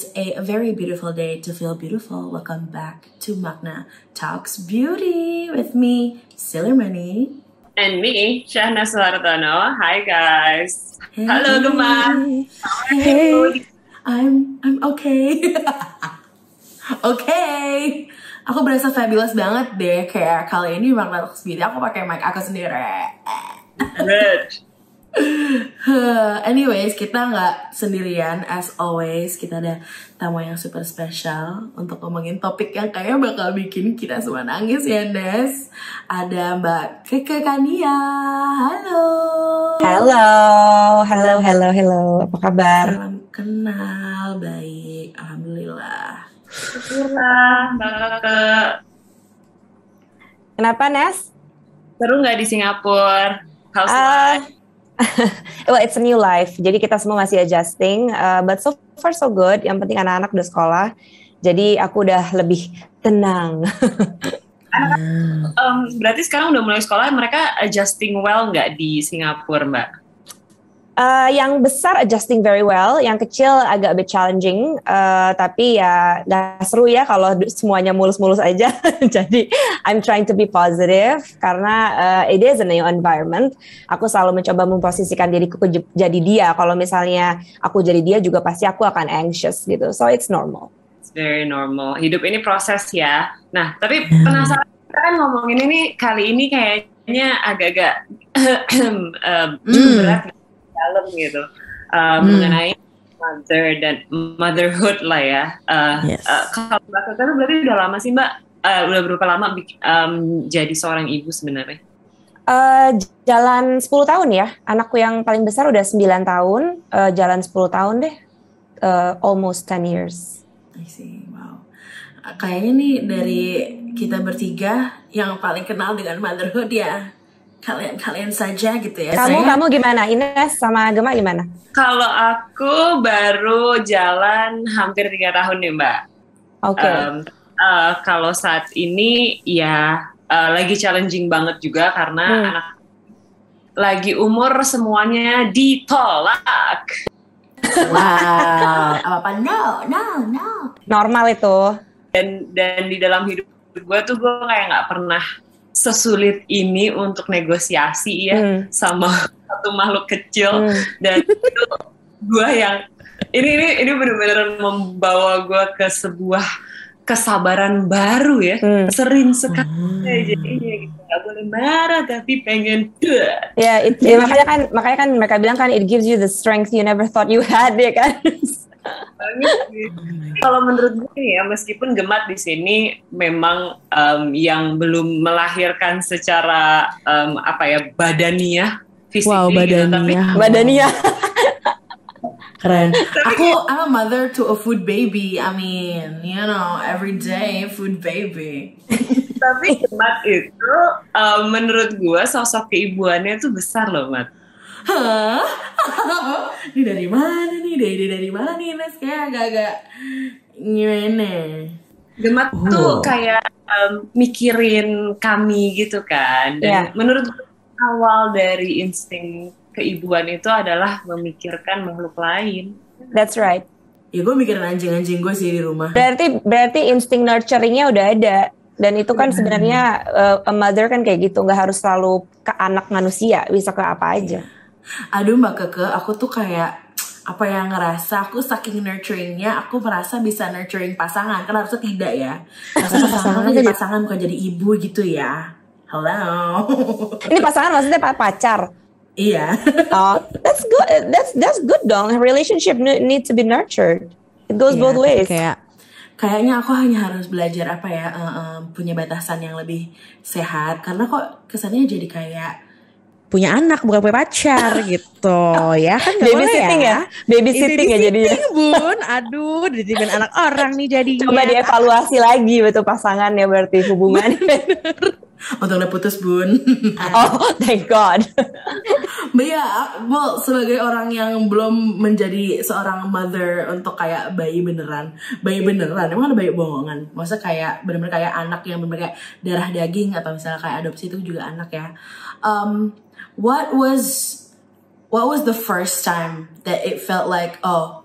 is a very beautiful day to feel beautiful. Welcome back to Magna Talks Beauty with me, Sailor Money. And me, Shahna Suhartono. Hi guys. Hey. Halo Gemma. Hey. I'm okay. Okay. Aku berasa fabulous banget deh. Kayak kali ini Magna Talks Beauty aku pakai mic aku sendiri. Good. Anyways, kita nggak sendirian. As always, kita ada tamu yang super spesial untuk ngomongin topik yang kayaknya bakal bikin kita semua nangis ya, Des. Ada Mbak Keke Kania. Halo. Halo. Apa kabar? Salam kenal, baik. Alhamdulillah. Syukurlah, Mbak Keke. Kenapa, Nes? Seru nggak di Singapura? How's life? Well, it's a new life. Jadi kita semua masih adjusting, but so far so good. Yang penting anak-anak udah sekolah. Jadi aku udah lebih tenang. Berarti sekarang udah mulai sekolah, mereka adjusting well nggak di Singapura, Mbak? Yang besar adjusting very well, yang kecil agak a bit challenging, tapi ya gak seru ya kalau semuanya mulus-mulus aja. Jadi I'm trying to be positive karena it is a new environment. Aku selalu mencoba memposisikan diriku jadi dia. Kalau misalnya aku jadi dia juga pasti aku akan anxious gitu. So it's normal. It's very normal. Hidup ini proses ya. Nah, tapi penasaran kita kan ngomongin ini kali ini kayaknya agak-agak berat dalam gitu, mengenai mother dan motherhood lah ya. Yes. Kalau Mbak Keke berarti udah lama sih Mbak? Udah berapa lama jadi seorang ibu sebenarnya? Jalan 10 tahun ya. Anakku yang paling besar udah 9 tahun, jalan 10 tahun deh, almost 10 years. I see, wow. Kayaknya nih dari kita bertiga yang paling kenal dengan motherhood ya. Kalian saja gitu ya. Kamu gimana? Ines sama Gemma gimana? Kalau aku baru jalan hampir 3 tahun nih Mbak. Oke. Kalau saat ini ya lagi challenging banget juga karena anak lagi umur semuanya ditolak. Wow. Apa no. Normal itu. Dan di dalam hidup gue tuh gue kayak nggak pernah sesulit ini untuk negosiasi ya sama satu makhluk kecil dan itu gue yang ini benar-benar membawa gue ke sebuah kesabaran baru ya. Sering sekali jadinya gitu, nggak boleh marah tapi pengen ya makanya kan mereka bilang kan it gives you the strength you never thought you had ya kan. Kalau menurut gue ya, meskipun Gemat di sini memang yang belum melahirkan secara badaniah, fisik, wow, badaniah. Keren. I'm a mother to a food baby. I mean, you know, every day food baby. Tapi Gemat itu menurut gue sosok keibuannya tuh besar loh, Mat. Hah? Ini dari mana nih? Dari mana nih, Nes? Kayak agak-agak gimana? Gemat tuh kayak mikirin kami gitu kan. Dan menurut gue awal dari insting keibuan itu adalah memikirkan makhluk lain. That's right. Ya gue mikirin anjing-anjing gue sih di rumah. Berarti insting nurturingnya udah ada. Dan itu kan sebenarnya a mother kan kayak gitu, nggak harus selalu ke anak manusia, bisa ke apa aja. Aduh Mbak Keke, aku tuh kayak apa yang ngerasa aku saking nurturingnya, aku merasa bisa nurturing pasangan. Kan harusnya tidak ya. Pasangan kan jadi pasangan bukan jadi ibu gitu ya. Hello. Ini pasangan maksudnya pacar. Iya. Oh, that's good. That's good dong. Relationship need to be nurtured. It goes both ways. Kayaknya aku hanya harus belajar punya batasan yang lebih sehat. Karena kok kesannya jadi kayak punya anak bukan punya pacar gitu ya kan nggak boleh ya. Babysitting ya jadinya. Bun, aduh dititipin anak orang nih jadinya. Coba dievaluasi lagi betul pasangannya berarti hubungannya. Untung udah putus Bun. Oh thank God. But ya, well, sebagai orang yang belum menjadi seorang mother untuk kayak bayi beneran, emang ada bayi bohongan. Maksudnya kayak bener-bener kayak anak yang bener-bener kayak darah daging atau misalnya kayak adopsi itu juga anak ya. What was the first time that it felt like, oh,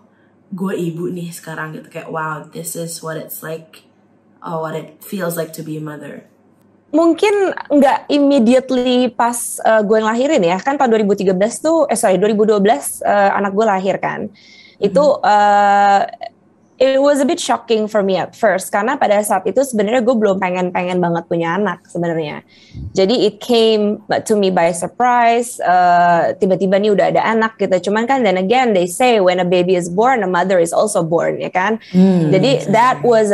gue ibu nih sekarang gitu, kayak wow, this is what it's like, what it feels like to be a mother. Mungkin nggak immediately pas gue ngelahirin ya, kan tahun 2013 tuh, 2012 anak gue lahir kan. Itu it was a bit shocking for me at first, karena pada saat itu sebenarnya gue belum pengen banget punya anak sebenarnya. Jadi it came to me by surprise, tiba-tiba nih udah ada anak gitu. Cuman kan then again they say when a baby is born, a mother is also born, ya kan. Jadi that was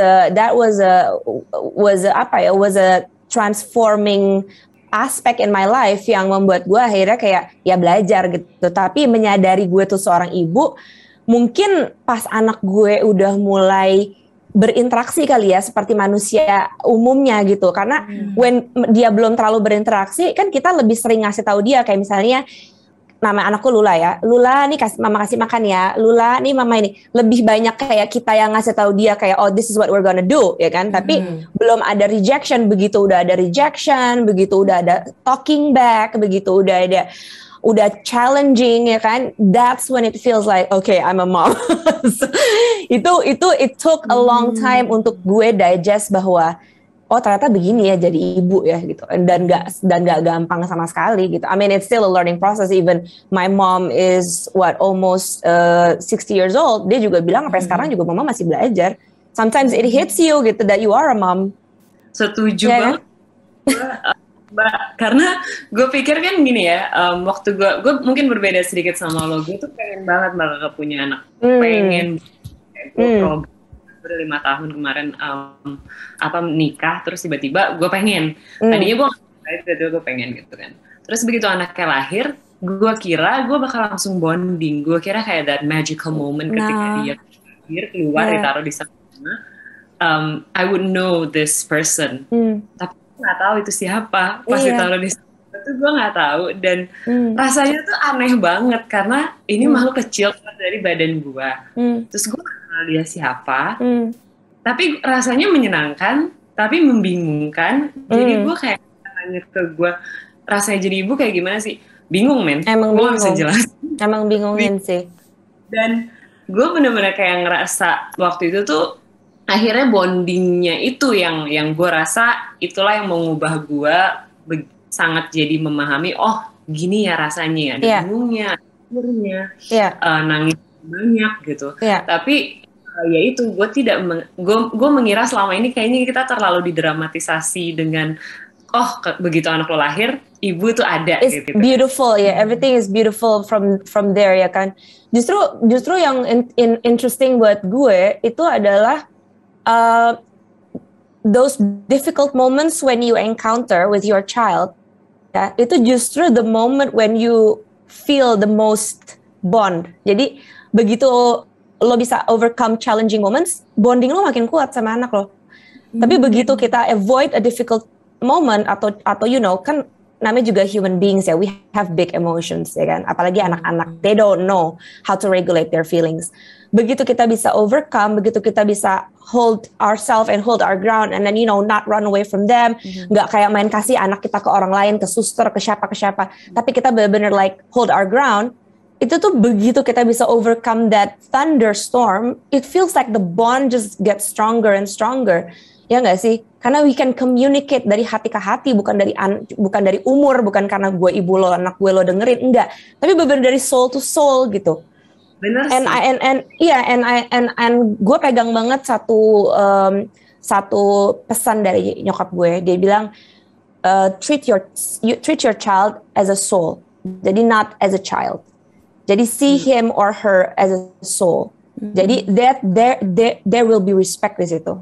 a transforming aspect in my life yang membuat gue akhirnya kayak ya belajar gitu. Tapi menyadari gue tuh seorang ibu mungkin pas anak gue udah mulai berinteraksi kali ya seperti manusia umumnya gitu, karena when dia belum terlalu berinteraksi kan kita lebih sering ngasih tahu dia, kayak misalnya nama anakku Lula ya, Lula nih mama kasih makan ya, Lula nih mama ini, lebih banyak kayak kita yang ngasih tahu dia kayak oh this is what we're gonna do ya kan. Tapi belum ada rejection, begitu udah ada rejection, begitu udah ada talking back, begitu udah challenging ya kan, that's when it feels like okay I'm a mom. So, it took a long time untuk gue digest bahwa oh ternyata begini ya jadi ibu ya gitu, dan nggak gampang sama sekali gitu. I mean it's still a learning process. Even my mom is almost 60 years old, dia juga bilang sampai sekarang juga mama masih belajar. Sometimes it hits you gitu that you are a mom. Setuju banget. Mbak, karena gue pikir kan gini ya, waktu gue mungkin berbeda sedikit sama lo, gue tuh pengen banget punya anak, pengen gue udah 5 tahun kemarin nikah, terus tiba-tiba gue pengen, tadinya gue pengen gitu kan, terus begitu anaknya lahir, gue kira gue bakal langsung bonding, gue kira kayak that magical moment ketika dia lahir, keluar ditaruh di sana, I would know this person, tapi nggak tahu itu siapa pas ditaruh di sana itu gue nggak tahu, dan rasanya tuh aneh banget karena ini makhluk kecil dari badan gue, terus gue nggak kenal dia siapa, tapi rasanya menyenangkan tapi membingungkan. Jadi gue kayak nanya ke gue, rasanya jadi ibu kayak gimana sih, bingung men, emang gue bingung, bisa jelas, emang bingungin sih. Dan gue bener-bener kayak ngerasa waktu itu tuh akhirnya bondingnya itu yang gue rasa itulah yang mengubah gue sangat jadi memahami oh gini ya rasanya, ada bingungnya, akhirnya nangis banyak gitu. Tapi ya itu gue mengira selama ini kayaknya kita terlalu didramatisasi dengan begitu anak lo lahir ibu tuh ada. It's gitu. Beautiful ya, everything is beautiful from there ya kan. Justru yang interesting buat gue itu adalah those difficult moments when you encounter with your child, ya, itu justru the moment when you feel the most bond. Jadi begitu lo bisa overcome challenging moments, bonding lo makin kuat sama anak lo. Tapi begitu kita avoid a difficult moment atau kan namanya juga human beings ya, we have big emotions ya kan, apalagi anak-anak, they don't know how to regulate their feelings. Begitu kita bisa overcome, begitu kita bisa hold ourselves and hold our ground, and then not run away from them, nggak kayak main kasih anak kita ke orang lain, ke suster, ke siapa, tapi kita benar-benar like hold our ground. Itu tuh begitu kita bisa overcome that thunderstorm, it feels like the bond just gets stronger and stronger. Ya nggak sih? Karena we can communicate dari hati ke hati, bukan dari umur, bukan karena gue ibu lo, anak gue lo dengerin, enggak. Tapi benar dari soul to soul gitu. Benar sih. And gue pegang banget satu pesan dari nyokap gue. Dia bilang treat your child as a soul. Jadi not as a child. Jadi see him or her as a soul. Jadi there will be respect di situ.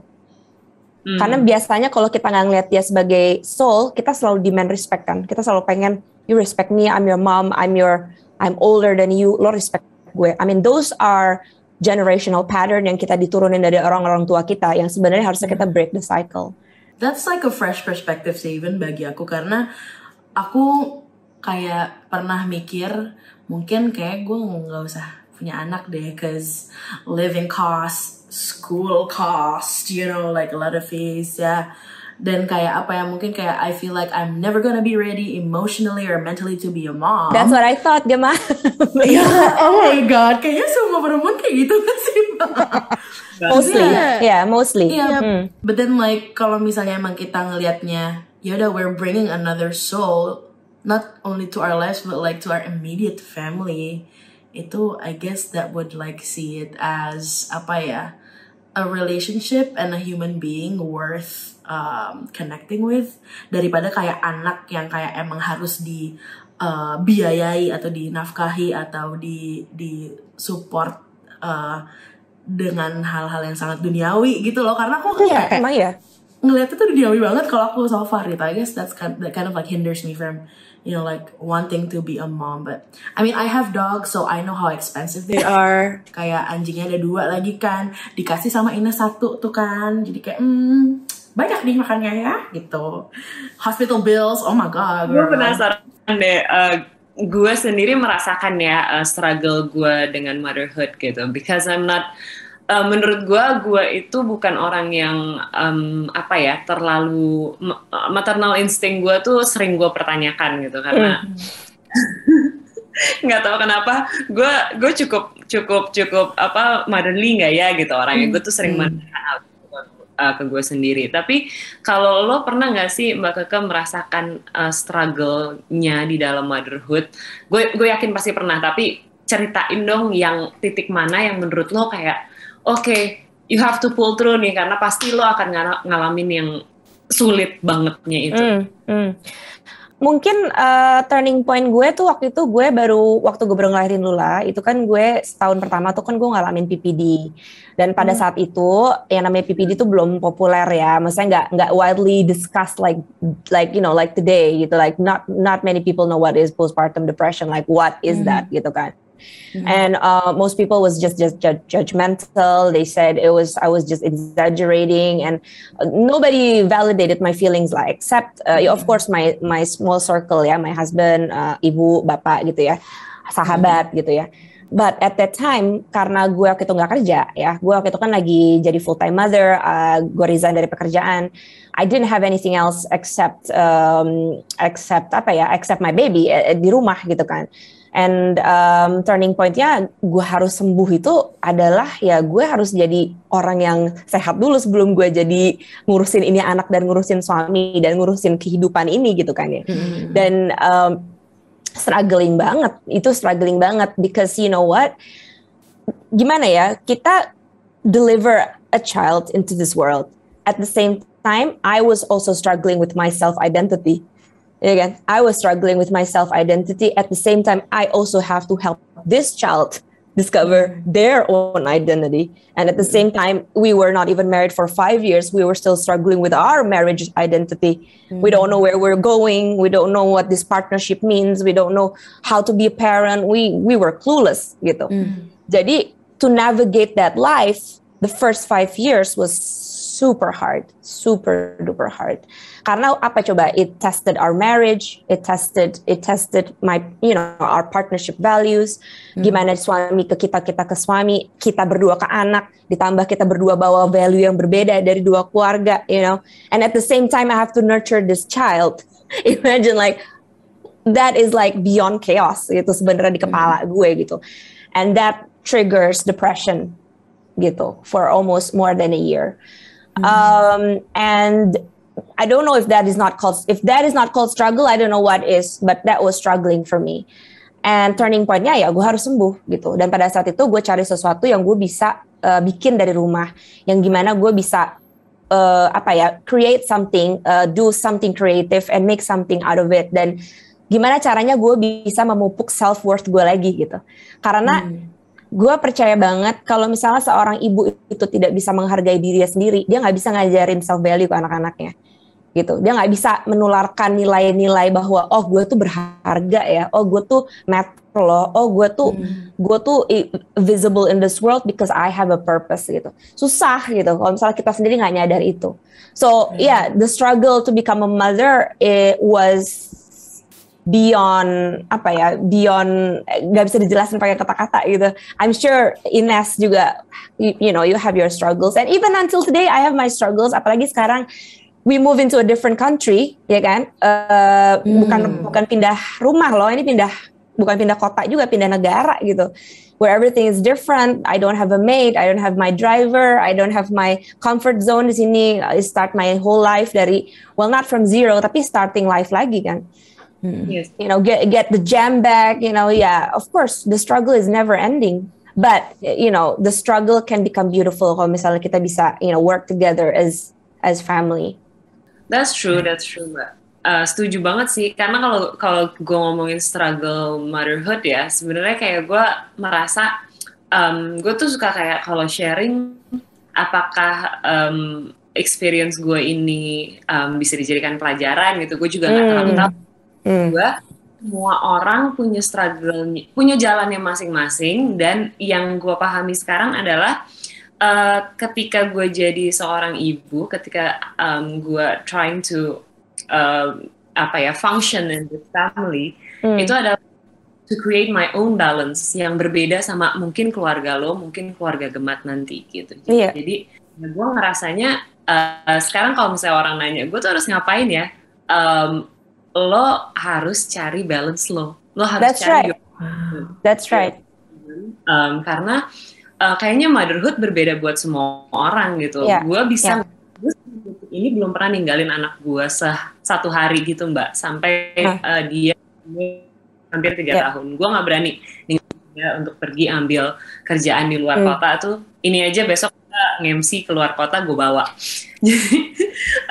Karena biasanya kalau kita nggak ngeliat dia sebagai soul, kita selalu demand respect kan. Kita selalu pengen you respect me, I'm your mom, I'm older than you, lo respect gue. I mean those are generational pattern yang kita diturunin dari orang-orang tua kita, yang sebenarnya harusnya kita break the cycle. That's like a fresh perspective sih even bagi aku, karena aku kayak pernah mikir mungkin kayak gue nggak usah punya anak deh, cause living cost, school cost, like a lot of fees ya. dan kayak apa ya, mungkin kayak I feel like I'm never gonna be ready emotionally or mentally to be a mom. That's what I thought, Gemma. Yeah, oh my god, kayaknya semua perempuan kayak gitu kan sih. Mostly, yeah, mostly. Yeah, but then like kalau misalnya emang kita ngelihatnya, yaudah we're bringing another soul, not only to our lives but like to our immediate family. Itu I guess that would like see it as apa ya, a relationship and a human being worth connecting with, daripada kayak anak yang kayak emang harus di biayai atau dinafkahi atau di support dengan hal-hal yang sangat duniawi gitu loh. Karena aku kayak emang ya ngeliatnya tuh duniawi banget kalau aku so far gitu. I guess that kind of like hinders me from, you know, like wanting to be a mom. But I mean, I have dogs, so I know how expensive they are. Kayak anjingnya ada 2 lagi kan, dikasih sama Ina 1 tuh kan, jadi kayak banyak nih makannya ya gitu. Hospital bills, oh my god. Gue penasaran deh, gue sendiri merasakan ya struggle gue dengan motherhood gitu, because I'm not menurut gue itu bukan orang yang apa ya, terlalu maternal instinct gue tuh sering gue pertanyakan gitu, karena nggak tahu kenapa gue cukup apa motherly nggak ya gitu orangnya. Gue tuh sering menanyakan hal ke gue sendiri. Tapi kalau lo pernah nggak sih Mbak Keke merasakan struggle-nya di dalam motherhood? Gue yakin pasti pernah, tapi ceritain dong yang titik mana yang menurut lo kayak okay, you have to pull through nih, karena pasti lo akan ngalamin yang sulit bangetnya itu. Mungkin turning point gue tuh waktu itu gue waktu gue baru ngelahirin Lula, itu kan gue setahun pertama tuh kan gue ngalamin PPD. Dan pada saat itu yang namanya PPD tuh belum populer ya, maksudnya nggak widely discussed like you know like today gitu, like not many people know what is postpartum depression, like what is that gitu kan. And most people was just judgmental. They said I was just exaggerating, and nobody validated my feelings lah, except of course my small circle ya, my husband, ibu, bapak gitu ya, sahabat gitu ya. But at that time, karena gue waktu itu nggak kerja ya, gue waktu itu kan lagi jadi full time mother, gue resign dari pekerjaan. I didn't have anything else except my baby di rumah gitu kan. And turning point-nya gue harus sembuh itu adalah ya gue harus jadi orang yang sehat dulu sebelum gue jadi ngurusin ini anak dan ngurusin suami dan ngurusin kehidupan ini gitu kan ya. Dan struggling banget because you know what, gimana ya, kita deliver a child into this world, at the same time I was also struggling with my self-identity. Again, I was struggling with my self-identity. At the same time, I also have to help this child discover their own identity. And at the same time, we were not even married for 5 years. We were still struggling with our marriage identity. We don't know where we're going. We don't know what this partnership means. We don't know how to be a parent. We were clueless gitu. Jadi, to navigate that life, the first 5 years was super duper hard. Karena apa coba? It tested our marriage, it tested my, you know, our partnership values. Gimana suami ke kita ke suami, kita berdua ke anak, ditambah kita berdua bawa value yang berbeda dari 2 keluarga, you know. And at the same time I have to nurture this child. Imagine like that is like beyond chaos gitu sebenarnya di kepala gue gitu. And that triggers depression gitu for almost more than a year. And I don't know if that is not called struggle, I don't know what is, but that was struggling for me. And turning point-nya ya gue harus sembuh gitu. Dan pada saat itu gue cari sesuatu yang gue bisa bikin dari rumah, yang gimana gue bisa create something, do something creative and make something out of it. Dan gimana caranya gue bisa memupuk self worth gue lagi gitu. Karena gue percaya banget kalau misalnya seorang ibu itu tidak bisa menghargai dirinya sendiri, dia nggak bisa ngajarin self value ke anak-anaknya gitu. Dia nggak bisa menularkan nilai-nilai bahwa oh gue tuh berharga ya, oh gue tuh matter loh, oh gue tuh visible in this world because I have a purpose gitu. Susah gitu kalau misalnya kita sendiri nggak nyadar itu. So yeah, the struggle to become a mother was beyond nggak bisa dijelasin pakai kata-kata gitu. I'm sure Ines juga, you know, you have your struggles, and even until today I have my struggles. Apalagi sekarang we move into a different country, ya kan? Bukan pindah rumah loh, ini bukan pindah kota juga, pindah negara gitu. Where everything is different. I don't have a maid, I don't have my driver, I don't have my comfort zone di sini. I start my whole life dari, well, not from zero, tapi starting life lagi kan. Yes. You know, get the jam back. You know, yeah. Of course, the struggle is never ending. But you know, the struggle can become beautiful kalau misalnya kita bisa, you know, work together as family. That's true, Mbak. Setuju banget sih, karena kalau gue ngomongin struggle motherhood ya, sebenarnya kayak gue merasa gue tuh suka kayak kalau sharing apakah experience gue ini bisa dijadikan pelajaran gitu. Gue juga nggak terlalu tahu. Gue semua orang punya struggle, punya jalannya masing-masing, dan yang gue pahami sekarang adalah ketika gue jadi seorang ibu, ketika gue trying to function in the family, itu adalah to create my own balance yang berbeda sama mungkin keluarga lo, mungkin keluarga Gemat nanti gitu. Yeah. Jadi gue ngerasanya sekarang kalau misalnya orang nanya, gue tuh harus ngapain ya? Lo harus cari balance lo harus That's cari. That's right. Karena kayaknya motherhood berbeda buat semua orang gitu. Yeah. Gue bisa ini belum pernah ninggalin anak gue satu hari gitu Mbak, sampai dia hampir 3 tahun. Gue nggak berani ninggalin dia untuk pergi ambil kerjaan di luar kota tuh. Ini aja besok nge-MC keluar kota gue bawa.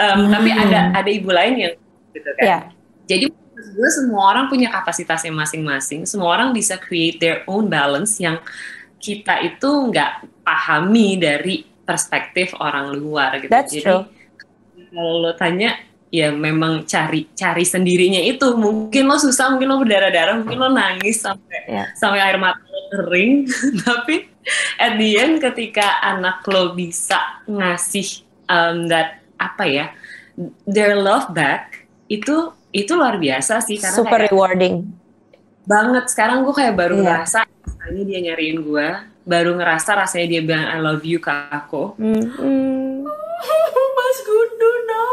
Tapi ada ibu lain yang gitu kan. Yeah. Jadi gue semua orang punya kapasitasnya masing-masing. Semua orang bisa create their own balance yang kita itu nggak pahami dari perspektif orang luar gitu. That's jadi true. Kalau lo tanya, ya memang cari sendirinya itu. Mungkin lo susah, mungkin lo berdarah-darah, mungkin lo nangis sampai air mata lo kering. Tapi at the end ketika anak lo bisa ngasih their love back, itu luar biasa sih. Karena super rewarding banget. Sekarang gue kayak baru ngerasa rasanya dia nyariin gue, baru ngerasa rasanya dia bilang I love you ke aku. Mas Gundu, no.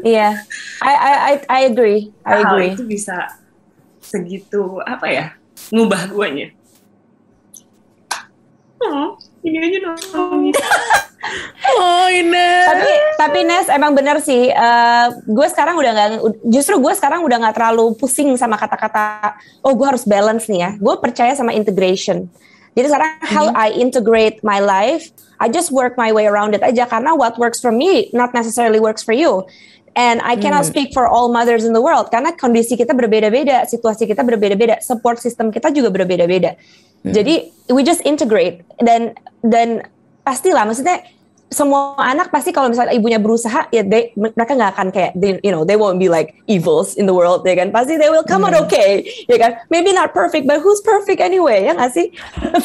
Iya, I agree. I agree. Itu bisa segitu ngubah guanya. Ini aja dong. Oh Ines. Tapi Nes emang bener sih. Gue sekarang udah nggak terlalu pusing sama kata-kata. Oh, gue harus balance nih ya. Gue percaya sama integration. Jadi sekarang how I integrate my life, I just work my way around it aja, karena what works for me not necessarily works for you. And I cannot speak for all mothers in the world, karena kondisi kita berbeda-beda, situasi kita berbeda-beda, support system kita juga berbeda-beda. Jadi we just integrate, dan pastilah, maksudnya semua anak pasti kalau misalnya ibunya berusaha, ya mereka nggak akan kayak they won't be like evils in the world, ya kan? Pasti they will come out okay, ya kan? Maybe not perfect, but who's perfect anyway, ya nggak sih?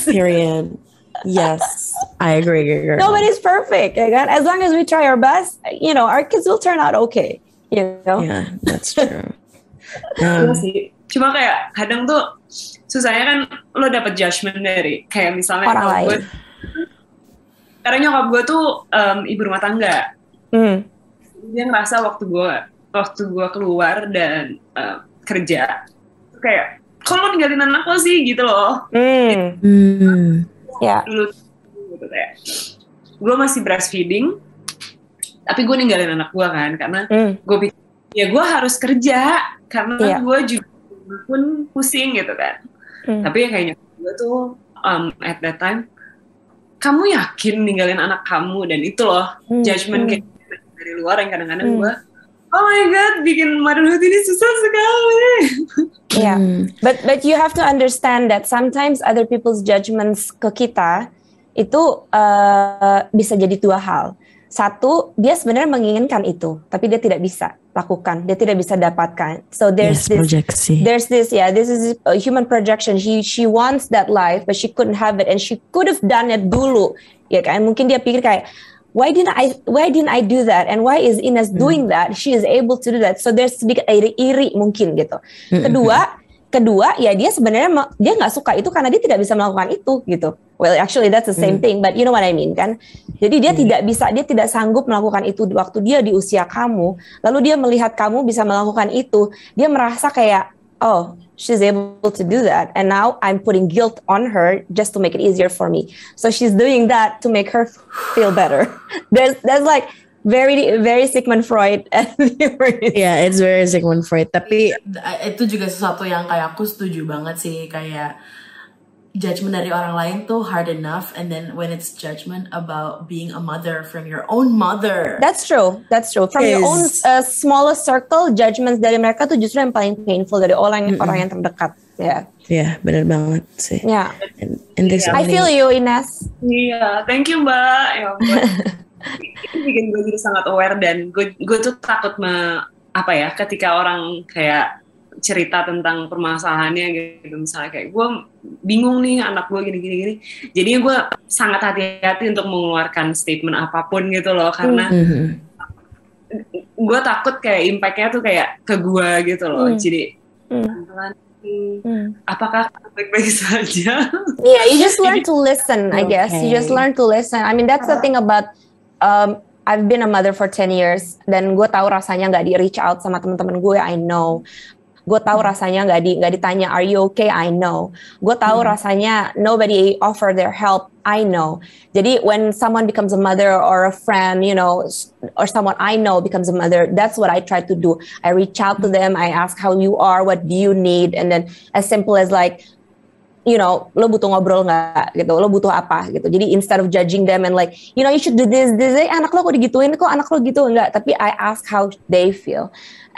Period. Yes, I agree. Nobody's perfect, ya kan? As long as we try our best, our kids will turn out okay, Yeah, that's true. Iya sih. Cuma kayak kadang tuh susahnya kan lo dapet judgement dari kayak misalnya orang lain. Karena nyokap gue tuh ibu rumah tangga. Dia ngerasa waktu gue keluar dan kerja kayak kok lo ninggalin anak lo sih gitu loh. Ya. Dulu gitu kayak gue masih breastfeeding, tapi gue ninggalin anak gue kan karena gue pikir ya gue harus kerja karena gue juga pun pusing gitu kan. Tapi ya kayaknya gue tuh at that time, kamu yakin ninggalin anak kamu, dan itu loh judgement kayak dari luar yang kadang-kadang gue, oh my god, bikin motherhood ini susah sekali. Yeah, but you have to understand that sometimes other people's judgments ke kita itu bisa jadi 2 hal. Satu, dia sebenarnya menginginkan itu, tapi dia tidak bisa lakukan, dia tidak bisa dapatkan. So there's this a human projection. She wants that life, but she couldn't have it, and she could have done it dulu, ya kan? Mungkin dia pikir kayak, why didn't I do that, and why is Ines doing that? She is able to do that. So there's sedikit iri mungkin gitu. Kedua, ya dia sebenarnya dia nggak suka itu karena dia tidak bisa melakukan itu gitu. Well, actually that's the same thing, but you know what I mean kan? Jadi dia tidak sanggup melakukan itu waktu dia di usia kamu, lalu dia melihat kamu bisa melakukan itu, dia merasa kayak, oh, she's able to do that, and now I'm putting guilt on her just to make it easier for me. So she's doing that to make her feel better. There's like very Sigmund Freud. Yeah, it's very Sigmund Freud. Tapi itu juga sesuatu yang kayak aku setuju banget sih, kayak judgment dari orang lain tuh hard enough, and then when it's judgment about being a mother from your own mother. That's true. From your own smallest circle, judgments dari mereka tuh justru yang paling painful dari orang yang terdekat. Ya. Yeah, benar banget sih. Yeah. And this I feel you, Ines. Iya, thank you Mbak. Ya ampun. Ini bikin gue jadi sangat aware, dan gue tuh takut ketika orang kayak cerita tentang permasalahannya gitu, misalnya kayak gue bingung nih anak gue gini, jadinya gue sangat hati-hati untuk mengeluarkan statement apapun gitu loh, karena gue takut kayak impact-nya tuh kayak ke gue gitu loh. Jadi apakah baik-baik saja? Yeah, you just learn to listen, I guess. You just learn to listen. I mean, that's the thing about I've been a mother for 10 years, dan gue tahu rasanya nggak di reach out sama teman-teman gue. I know. Gue tahu rasanya nggak ditanya are you okay, I know. Gue tahu rasanya nobody offer their help, I know. Jadi when someone becomes a mother or a friend, you know, or someone I know becomes a mother, that's what I try to do. I reach out to them, I ask how you are, what do you need, and then as simple as like, you know, lo butuh ngobrol nggak gitu, lo butuh apa gitu. Jadi instead of judging them and like, you know, you should do this, anak lo kok digituin, kok anak lo gitu, enggak. Tapi I ask how they feel.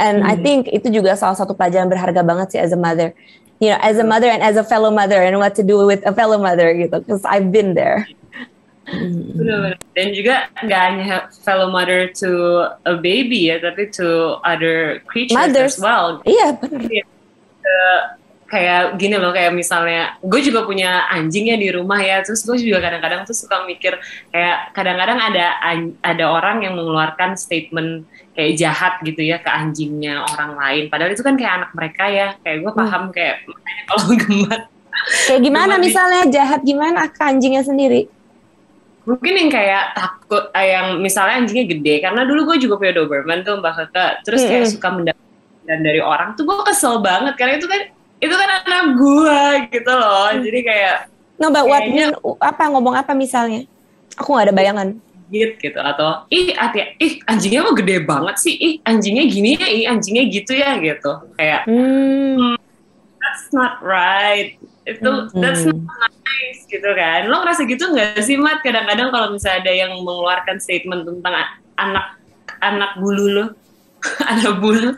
And I think itu juga salah satu pelajaran berharga banget sih as a mother. You know, as a mother and as a fellow mother, and what to do with a fellow mother gitu. Because I've been there. Benar-benar. Dan juga nggak hanya fellow mother to a baby ya, tapi to other creatures Mothers as well. Iya, benar. Kayak gini loh, kayak misalnya gue juga punya anjing ya di rumah ya, terus gue juga kadang-kadang tuh suka mikir kayak kadang-kadang ada orang yang mengeluarkan statement kayak jahat gitu ya ke anjingnya orang lain, padahal itu kan kayak anak mereka ya, kayak gue paham kayak makanya kalau gemat kayak gimana misalnya jahat gimana ke anjingnya sendiri. Mungkin yang kayak takut, yang misalnya anjingnya gede, karena dulu gue juga punya Doberman tuh Mbak Keke, terus kayak suka mendapatkan dari orang tuh, gue kesel banget karena itu kan anak gue gitu loh. Jadi kayak no, but what mean, ngomong apa misalnya? Aku gak ada bayangan. Gitu, atau anjingnya kok gede banget sih, anjingnya gini ya, anjingnya gitu ya gitu. Kayak that's not right. That's not nice gitu kan. Lo ngerasa gitu gak sih Mat? Kadang-kadang kalau misalnya ada yang mengeluarkan statement tentang anak bulu lo, anak bulu.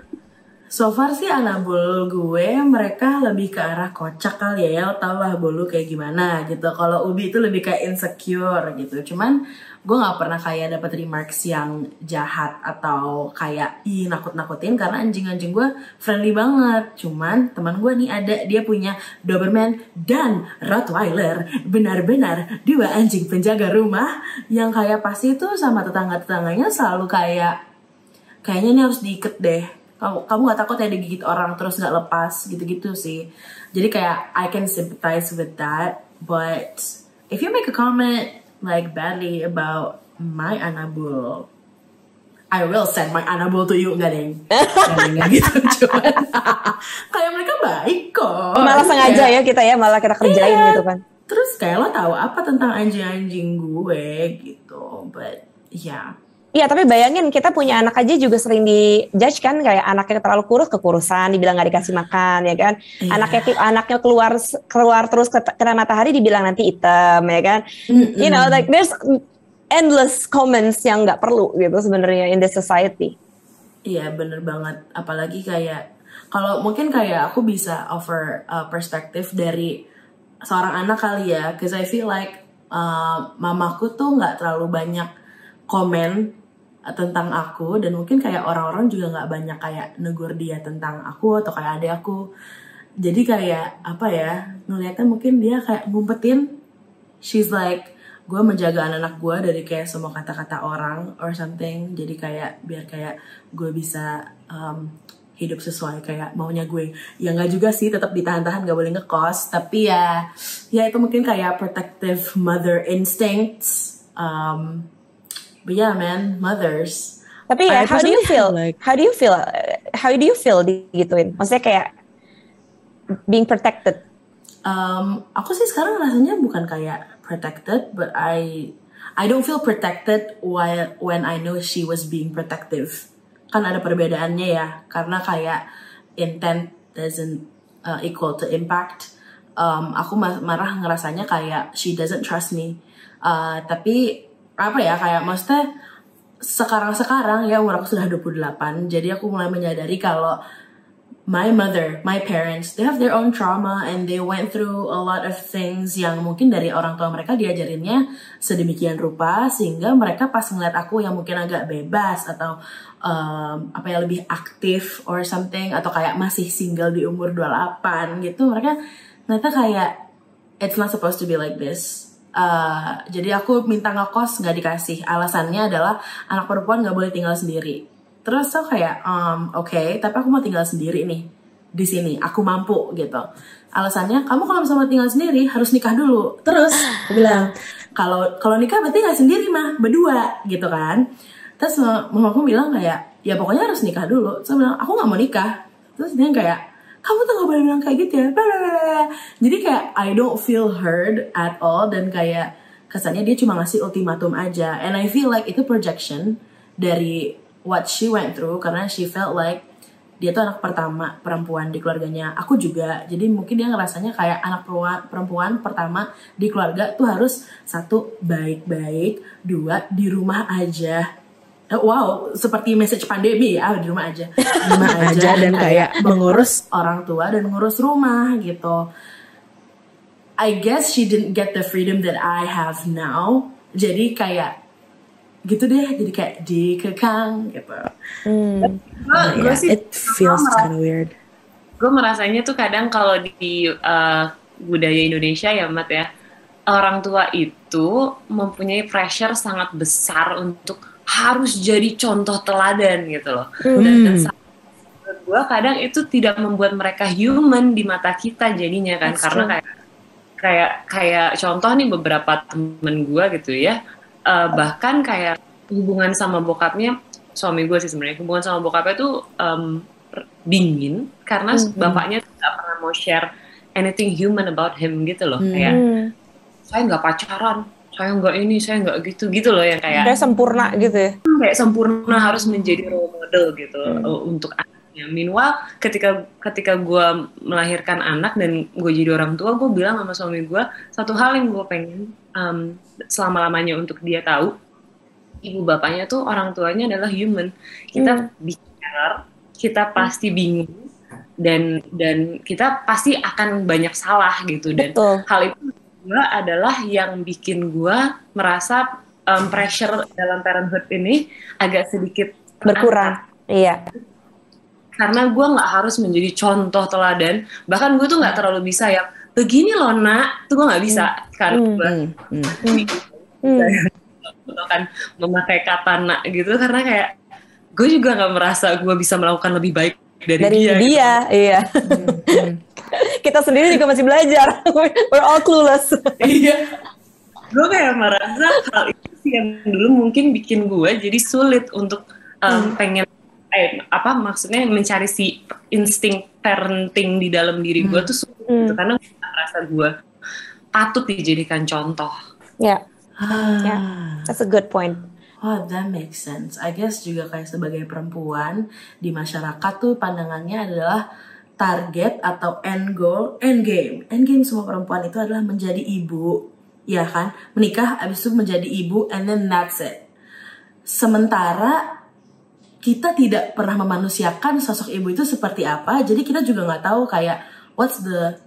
So far sih anak bulu gue mereka lebih ke arah kocak kali ya, lo tau lah bulu kayak gimana gitu. Kalau Ubi itu lebih kayak insecure gitu. Cuman gue nggak pernah kayak dapat remarks yang jahat atau kayak nakut-nakutin, karena anjing-anjing gue friendly banget. Cuman teman gue nih dia punya Doberman dan Rottweiler, benar-benar 2 anjing penjaga rumah yang kayak pasti itu sama tetangga-tetangganya selalu kayaknya ini harus diikat deh. Kamu gak takut ya digigit orang terus gak lepas gitu-gitu sih. Jadi kayak I can sympathize with that. But if you make a comment like badly about my Anabul, I will send my Anabul to you. Enggak deng. Enggak gitu. Cuman kayak mereka baik kok. Malah sengaja ya kita ya, malah kita kerjain gitu kan. Terus kayak lo tahu apa tentang anjing-anjing gue gitu. But yeah. Iya, tapi bayangin kita punya anak aja juga sering di-judge kan, kayak anaknya terlalu kurus, kekurusan, dibilang gak dikasih makan, ya kan. Anaknya keluar terus kena matahari, dibilang nanti hitam, ya kan. You know, like there's endless comments yang gak perlu gitu sebenarnya in the society. Iya, bener banget. Apalagi kayak, kalau mungkin kayak aku bisa offer perspektif dari seorang anak kali ya, because I feel like mamaku tuh gak terlalu banyak komen tentang aku, dan mungkin kayak orang-orang juga nggak banyak kayak negur dia tentang aku atau kayak adik aku. Jadi kayak apa ya, ngeliatnya mungkin dia kayak ngumpetin, she's like, gue menjaga anak-anak gue dari kayak semua kata-kata orang or something. Jadi kayak biar kayak gue bisa hidup sesuai kayak maunya gue. Ya nggak juga sih, tetap ditahan-tahan, nggak boleh ngekos. Tapi ya itu mungkin kayak protective mother instincts. But yeah man, mothers. Tapi ya, how do you feel? Like, how do you feel digituin? Maksudnya kayak being protected. Aku sih sekarang rasanya bukan kayak protected, but I don't feel protected when I know she was being protective. Kan ada perbedaannya ya, karena kayak intent doesn't equal to impact. Aku marah ngerasanya kayak she doesn't trust me. Tapi apa ya, kayak maksudnya sekarang ya umur aku sudah 28, jadi aku mulai menyadari kalau my mother, my parents, they have their own trauma and they went through a lot of things yang mungkin dari orang tua mereka diajarinnya sedemikian rupa sehingga mereka pas ngeliat aku yang mungkin agak bebas atau lebih aktif or something, atau kayak masih single di umur 28 gitu, mereka kayak it's not supposed to be like this. Jadi aku minta ngekos nggak dikasih, alasannya adalah anak perempuan nggak boleh tinggal sendiri. Terus aku kayak okay, tapi aku mau tinggal sendiri nih di sini, aku mampu gitu. Alasannya, kamu kalau misalnya mau tinggal sendiri harus nikah dulu. Terus aku bilang, kalau nikah berarti nggak sendiri mah, berdua gitu kan. Terus mama aku bilang kayak, ya pokoknya harus nikah dulu. Terus aku bilang, aku nggak mau nikah. Terus dia kayak, kamu tuh gak boleh bilang kayak gitu ya. Blablabla. Jadi kayak I don't feel heard at all, dan kayak kesannya dia cuma ngasih ultimatum aja. And I feel like itu projection dari what she went through, karena she felt like dia tuh anak pertama perempuan di keluarganya. Aku juga, jadi mungkin dia ngerasanya kayak anak perempuan pertama di keluarga tuh harus 1, baik-baik, 2, di rumah aja. Wow, seperti message pandemi ya, di rumah aja. Di rumah aja dan kayak mengurus orang tua dan ngurus rumah gitu. I guess she didn't get the freedom that I have now. Jadi kayak gitu deh, jadi kayak dikekang gitu. Gue sih it feels kind of weird. Gue merasanya tuh kadang kalau di budaya Indonesia ya Mat ya, orang tua itu mempunyai pressure sangat besar untuk harus jadi contoh teladan gitu loh. Dan menurut gue kadang itu tidak membuat mereka human di mata kita jadinya kan. That's karena kayak contoh nih beberapa temen gue gitu ya, bahkan kayak hubungan sama bokapnya, suami gue sih sebenarnya, hubungan sama bokapnya tuh dingin karena bapaknya nggak pernah mau share anything human about him gitu loh. Kayak saya nggak pacaran, saya nggak ini, saya nggak gitu loh, yang kayak sempurna gitu ya, kayak sempurna harus menjadi role model gitu untuk anaknya. Meanwhile ketika gue melahirkan anak dan gue jadi orang tua, gue bilang sama suami gue satu hal yang gue pengen selama-lamanya untuk dia tahu, ibu bapaknya tuh orang tuanya adalah human. Kita bicara, kita pasti bingung dan kita pasti akan banyak salah gitu. Dan hal itu gue adalah yang bikin gue merasa pressure dalam parenthood ini agak sedikit berkurang. Iya. Karena gue nggak harus menjadi contoh teladan. Bahkan gue tuh nggak terlalu bisa yang begini loh nak, tuh gue nggak bisa karena gue kan memakai kata nak gitu, karena kayak gue juga nggak merasa gue bisa melakukan lebih baik dari dia. Gitu. Iya. Kita sendiri juga masih belajar. We're all clueless. Iya. Gue kayak merasa hal itu sih yang dulu mungkin bikin gue jadi sulit untuk pengen maksudnya mencari si insting parenting di dalam diri gue tuh sulit gitu, karena gue merasa gue patut dijadikan contoh. Ya. That's a good point. Oh, that makes sense. I guess juga kayak sebagai perempuan di masyarakat tuh pandangannya adalah target atau end game semua perempuan itu adalah menjadi ibu, ya kan? Menikah, abis itu menjadi ibu, and then that's it. Sementara kita tidak pernah memanusiakan sosok ibu itu seperti apa, jadi kita juga nggak tahu kayak what's the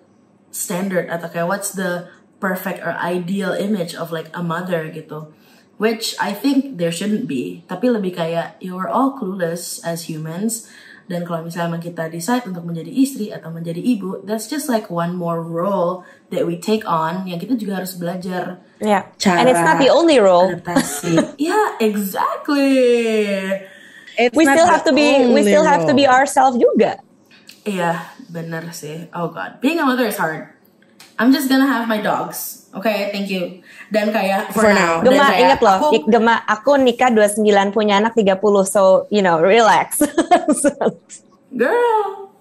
standard atau kayak what's the perfect or ideal image of like a mother gitu. Which I think there shouldn't be. Tapi lebih kayak you're all clueless as humans. Dan kalau misalnya kita decide untuk menjadi istri atau menjadi ibu, that's just like one more role that we take on yang kita juga harus belajar. Yeah. And it's not the only role. Adaptasi. Yeah, exactly. we still have to be ourselves juga. Iya, bener sih. Oh god, being a mother is hard. I'm just gonna have my dogs. Okay, thank you. Dan kayak for now. Gema, ingat loh, aku nikah 29, punya anak 30, so you know, relax. Girl,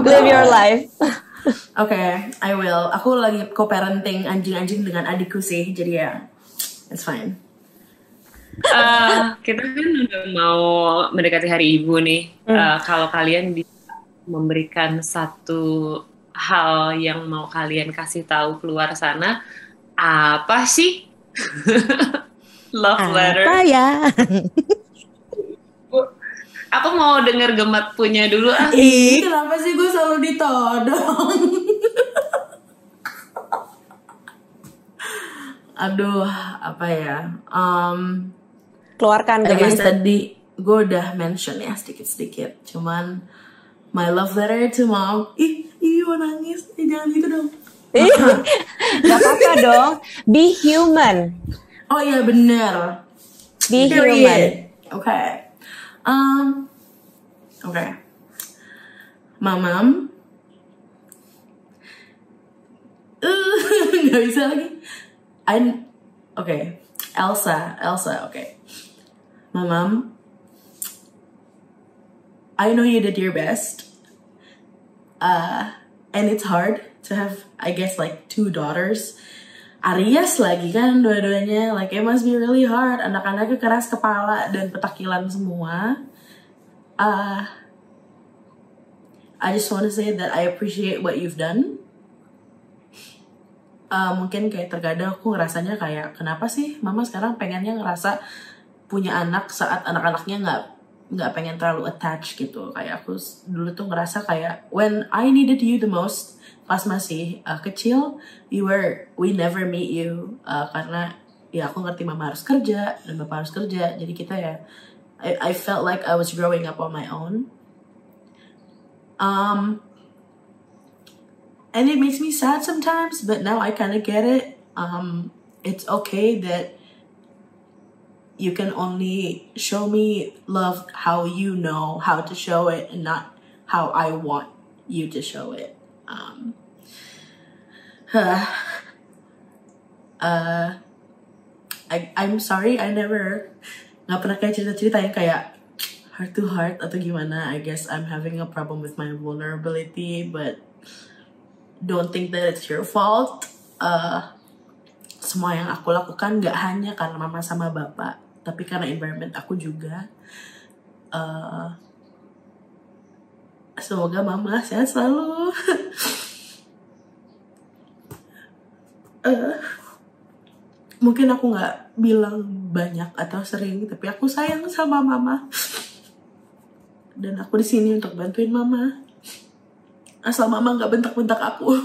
live your life. Okay, I will. Aku lagi co-parenting anjing-anjing dengan adikku sih, jadi ya, it's fine. Kita kan udah mau mendekati Hari Ibu nih. Kalau kalian bisa memberikan satu hal yang mau kalian kasih tahu keluar sana, apa sih? Love letter. Apa ya? Aku mau denger Gemat punya dulu. Ih, kenapa sih gue selalu ditodong? Aduh, apa ya? Keluarkan Gemat. Gemat. Tadi gue udah mention ya sedikit-sedikit. Cuman my love letter to mom. Ih, mau nangis. Jangan gitu dong. Gak apa-apa dong. Be human. Oh iya bener. Be human. Okay. Okay. Mamam. Gak bisa lagi. Okay. Elsa. Okay. Mamam. I know you did your best. And it's hard to have, I guess, like 2 daughters. Aries lagi kan dua-duanya, like it must be really hard. Anak-anaknya keras kepala dan petakilan semua. I just want to say that I appreciate what you've done. Mungkin kayak terkadang aku ngerasanya kayak, kenapa sih mama sekarang pengennya ngerasa punya anak saat anak-anaknya nggak pengen terlalu attached gitu. Kayak aku dulu tuh ngerasa kayak when I needed you the most, pas masih kecil, we never meet you, karena ya aku ngerti mama harus kerja dan bapak harus kerja, jadi kita ya I felt like I was growing up on my own, and it makes me sad sometimes, but now I kind of get it. It's okay that you can only show me love how you know how to show it and not how I want you to show it. I'm sorry, I never nggak pernah kayak cerita-cerita yang kayak heart to heart atau gimana. I guess I'm having a problem with my vulnerability, but don't think that it's your fault. Semua yang aku lakukan nggak hanya karena mama sama bapak, tapi karena environment aku juga. Semoga mama sehat selalu. Mungkin aku nggak bilang banyak atau sering, tapi aku sayang sama mama. Dan aku di sini untuk bantuin mama. Asal mama nggak bentak-bentak aku.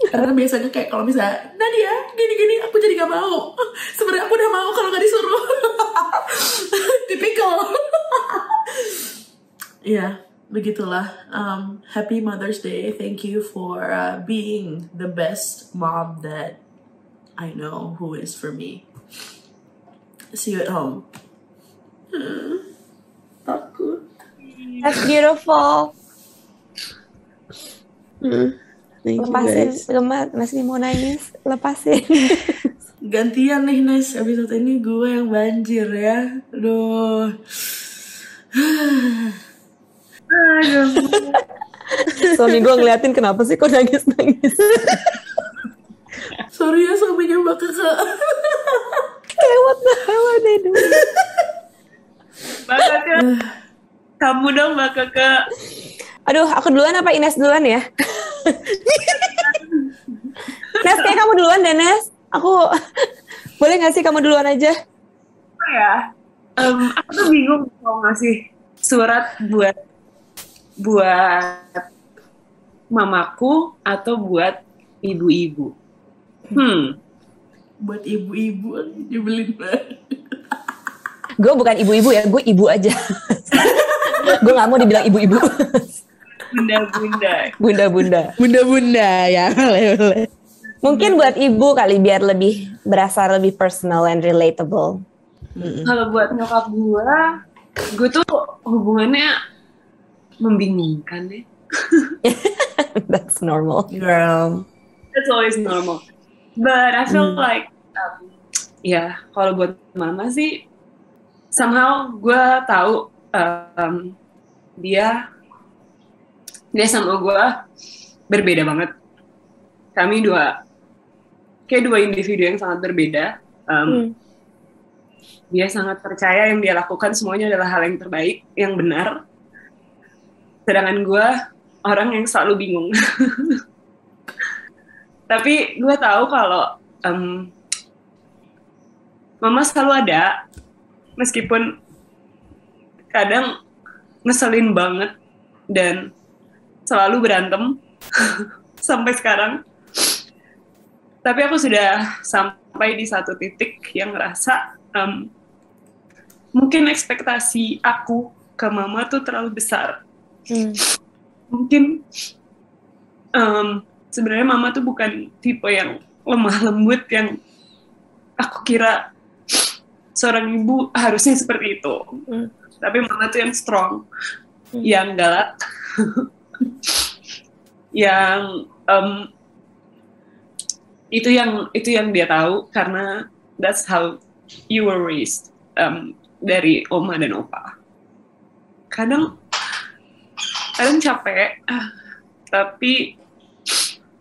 Karena biasanya kayak kalau misalnya Nadia gini-gini, aku jadi nggak mau. Sebenarnya aku udah mau kalau nggak disuruh. Typical. Ya, begitulah. Happy Mother's Day. Thank you for being the best mom that I know who is for me. See you at home. Takut. That's beautiful. Lepasin, Gemat, masih mau nangis, lepasin. Gantian nih Nes, episode ini gue yang banjir ya. Aduh. Suami gue ngeliatin, kenapa sih kok nangis-nangis. Sorry ya suaminya Mbak Kakak. Kayak what the hell are they doing? Mbak Kakak, kamu dong Mbak Kakak. Aduh, aku duluan apa Ines duluan ya? Nes, kayak kamu duluan deh, Nes. Aku boleh nggak sih kamu duluan aja? Apa ya? Aku tuh bingung mau ngasih surat buat mamaku atau buat ibu-ibu. Buat ibu-ibu nyebelin banget. Gue bukan ibu-ibu ya, gue ibu aja. Gue nggak mau dibilang ibu-ibu. Bunda-bunda. Bunda-bunda ya, boleh. Mungkin buat ibu kali, biar lebih berasa lebih personal and relatable. Kalau buat nyokap gue, gue tuh hubungannya membingungkan deh. That's normal. Girl. That's always normal. But I feel like, ya kalau buat mama sih, somehow gue tahu dia sama gue berbeda banget. Kami kayak dua individu yang sangat berbeda. Dia sangat percaya yang dia lakukan semuanya adalah hal yang terbaik, yang benar. Sedangkan gue orang yang selalu bingung. Tapi gue tahu kalau mama selalu ada, meskipun kadang ngeselin banget dan selalu berantem sampai sekarang. Tapi aku sudah sampai di satu titik yang ngerasa mungkin ekspektasi aku ke mama tuh terlalu besar. Mungkin sebenarnya mama tuh bukan tipe yang lemah lembut yang aku kira seorang ibu harusnya seperti itu. Tapi mama tuh yang strong, yang galak, yang itu yang dia tahu karena that's how you were raised dari oma dan opa. Kadang capek, tapi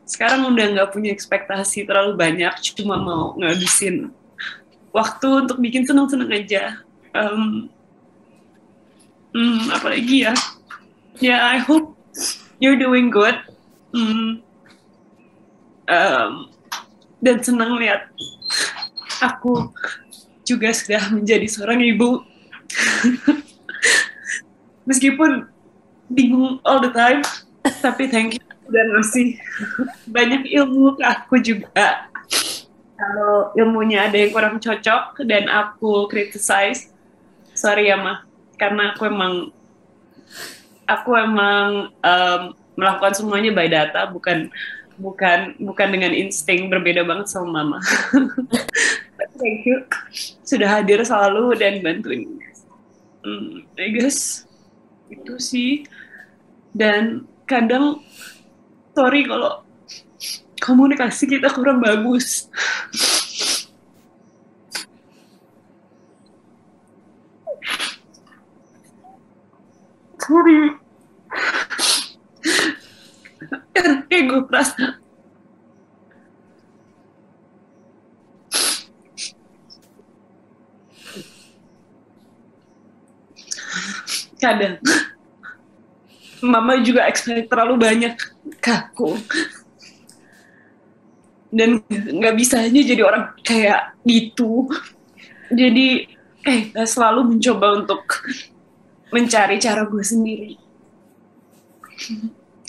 sekarang udah nggak punya ekspektasi terlalu banyak, cuma mau ngabisin waktu untuk bikin seneng-seneng aja. Apalagi ya, I hope you're doing good. Dan senang lihat aku juga sudah menjadi seorang ibu. Meskipun bingung all the time, tapi thank you udah ngasih banyak ilmu ke aku juga. Kalau ilmunya ada yang kurang cocok dan aku criticize, sorry ya Ma, karena aku emang melakukan semuanya by data, bukan dengan insting, berbeda banget sama Mama. Thank you sudah hadir selalu dan bantuin. I guess itu sih. Dan kadang sorry kalau komunikasi kita kurang bagus. Sorry. Kayak gue merasa kadang Mama juga expect terlalu banyak ke aku. Dan gak bisa aja jadi orang kayak gitu. Jadi selalu mencoba untuk mencari cara gue sendiri.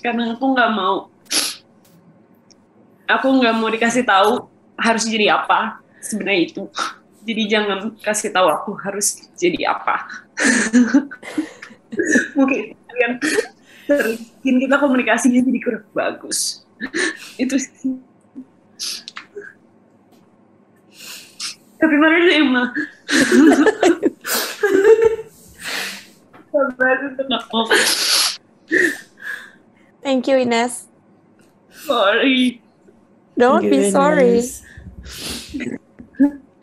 Karena aku nggak mau dikasih tahu harus jadi apa sebenarnya itu. Jadi jangan kasih tahu aku harus jadi apa. Mungkin kita komunikasinya jadi kurang bagus. Itu sih. Tapi mana sih Emma? Thank you, Ines. Sorry. Don't be sorry.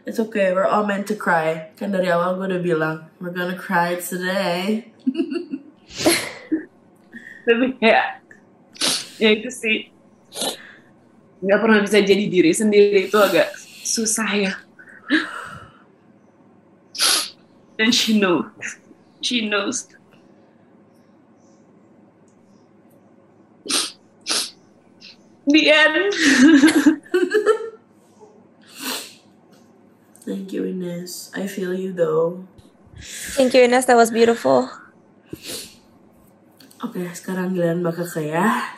It's okay, we're all meant to cry. Kan dari awal gue udah bilang, we're gonna cry today. Tapi ya itu sih, nggak pernah bisa jadi diri sendiri, itu agak susah ya. And she knows. The end. Thank you, Ines. I feel you though. Thank you, Ines. That was beautiful. Oke, sekarang giliran Mbak Keke ya.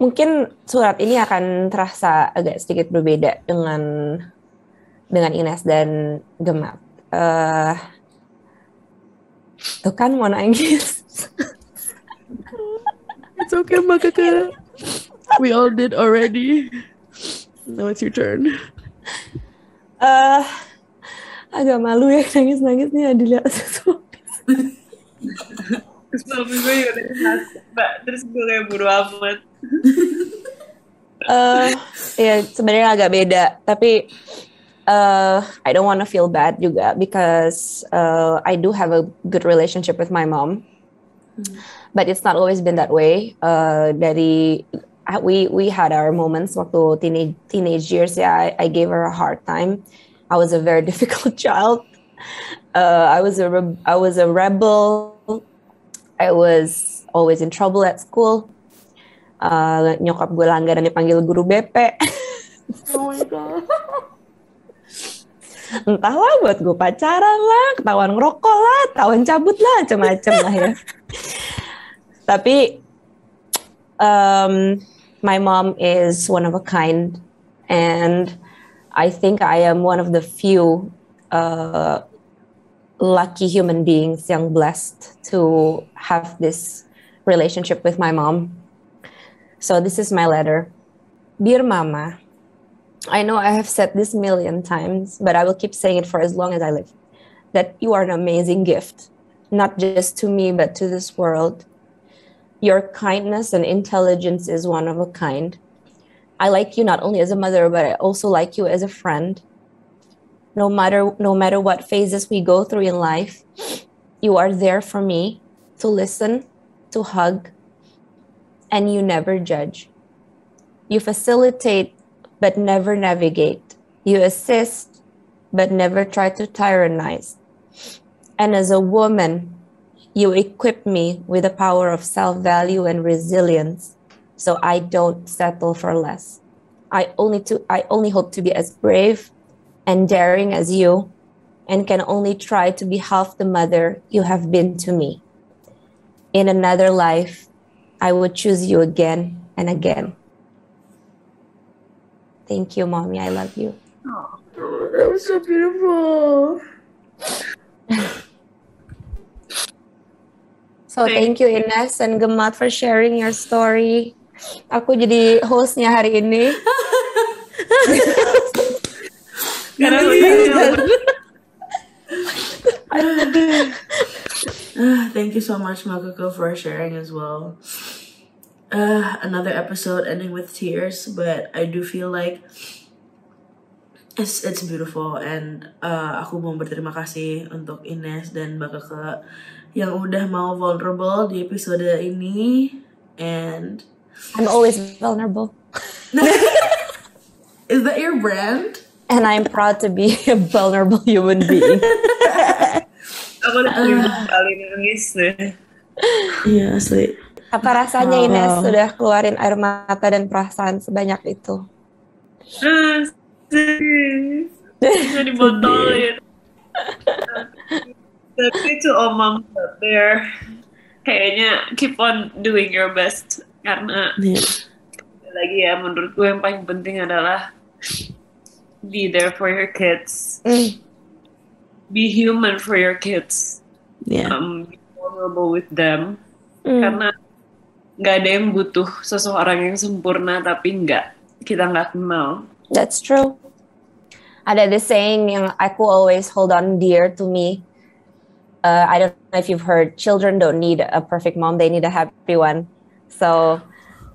Mungkin surat ini akan terasa agak sedikit berbeda dengan Ines dan Gemma. Tuh kan mau nangis. It's okay Mbak Keke. We all did already. Now it's your turn. Agak malu ya nangis-nangis nih dilihat sesuatu. Terus suami gue juga Mbak, terus gue kayak buru amat. Ya sebenarnya agak beda, tapi I don't want to feel bad juga because I do have a good relationship with my mom, but it's not always been that way. We had our moments waktu teenage years. Yeah, I gave her a hard time. I was a very difficult child. I was a rebel. I was always in trouble at school. Nyokap gue langganan dipanggil guru BP. Oh my god. Entahlah buat gue pacaran lah, ketahuan ngerokok lah, ketahuan cabut lah, macam-macam lah ya. Tapi my mom is one of a kind, and I think I am one of the few lucky human beings yang blessed to have this relationship with my mom. So this is my letter. Dear Mama, I know I have said this 1,000,000 times, but I will keep saying it for as long as I live, that you are an amazing gift, not just to me, but to this world. Your kindness and intelligence is one of a kind. I like you not only as a mother, but I also like you as a friend. No matter what phases we go through in life, you are there for me to listen, to hug, and you never judge. You facilitate, but never navigate. You assist, but never try to tyrannize. And as a woman, you equip me with the power of self-value and resilience, so I don't settle for less. I only hope to be as brave and daring as you, and can only try to be half the mother you have been to me. In another life, I would choose you again and again. Thank you, Mommy. I love you. Oh, that was so beautiful. So thank you Ines and Gemat for sharing your story. Aku jadi hostnya hari ini. Thank you so much, Makoko, for sharing as well. Another episode ending with tears, but I do feel like it's beautiful, and aku mau berterima kasih untuk Ines dan Mbak Keke yang udah mau vulnerable di episode ini. And I'm always vulnerable. Is that your brand? And I'm proud to be a vulnerable human being. Aku udah kali nangis deh. Iya, asli. Apa rasanya Ines sudah keluarin air mata dan perasaan sebanyak itu? Bisa dibotolin. Tapi to all moms out there, kayaknya keep on doing your best. Karena lagi ya, menurut gue yang paling penting adalah be there for your kids. Be human for your kids. Be vulnerable with them. Karena nggak ada yang butuh seseorang yang sempurna tapi kita nggak kenal. That's true. Ada this saying yang aku always hold on dear to me. I don't know if you've heard, children don't need a perfect mom, they need a happy one. So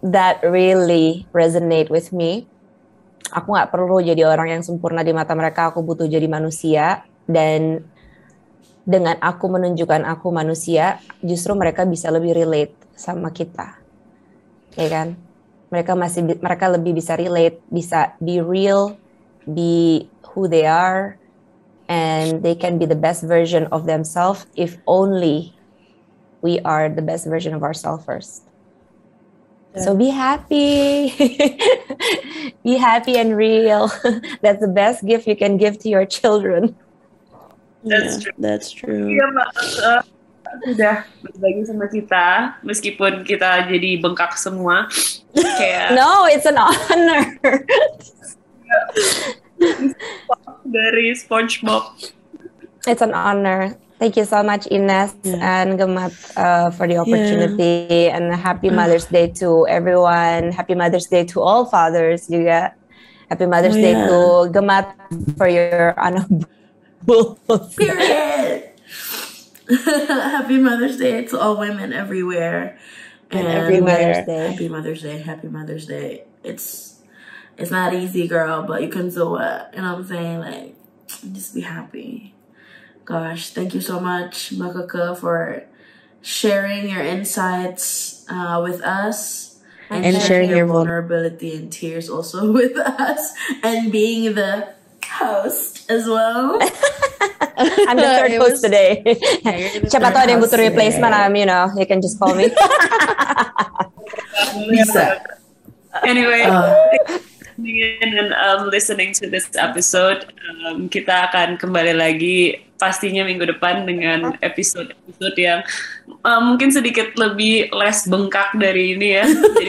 that really resonate with me. Aku nggak perlu jadi orang yang sempurna di mata mereka, aku butuh jadi manusia. Dan dengan aku menunjukkan aku manusia, justru mereka bisa lebih relate sama kita, ya kan? Mereka lebih bisa relate, bisa be real, be who they are, and they can be the best version of themselves if only we are the best version of ourselves first. So be happy, be happy and real. That's the best gift you can give to your children. That's true. Iya, Mbak. Udah berbagi sama kita, meskipun kita jadi bengkak semua. Kayak No, it's an honor. Dari SpongeBob. It's an honor. Thank you so much, Ines and Gemat, for the opportunity. And happy Mother's Day to everyone. Happy Mother's Day to all fathers juga. Happy Mother's Day to Gemat for your Period. Happy Mother's Day to all women everywhere. And every Mother's Day. Happy Mother's Day. Happy Mother's Day. It's not easy, girl, but you can do it. You know what I'm saying? Like, just be happy. Gosh, thank you so much, Makaka, for sharing your insights with us. And sharing your vulnerability and tears also with us. And being the host as well. I'm the third host today. Siapa tahu ada yang butuh replacement, you can just call me. Bisa. Anyway, and listening to this episode, kita akan kembali lagi pastinya minggu depan dengan episode yang mungkin sedikit lebih less bengkak dari ini ya. Jadi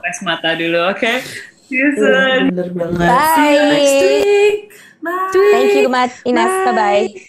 less mata dulu, oke? See you soon. Bener banget. Bye. See you next week. Bye. Thank you, Ines. Bye-bye.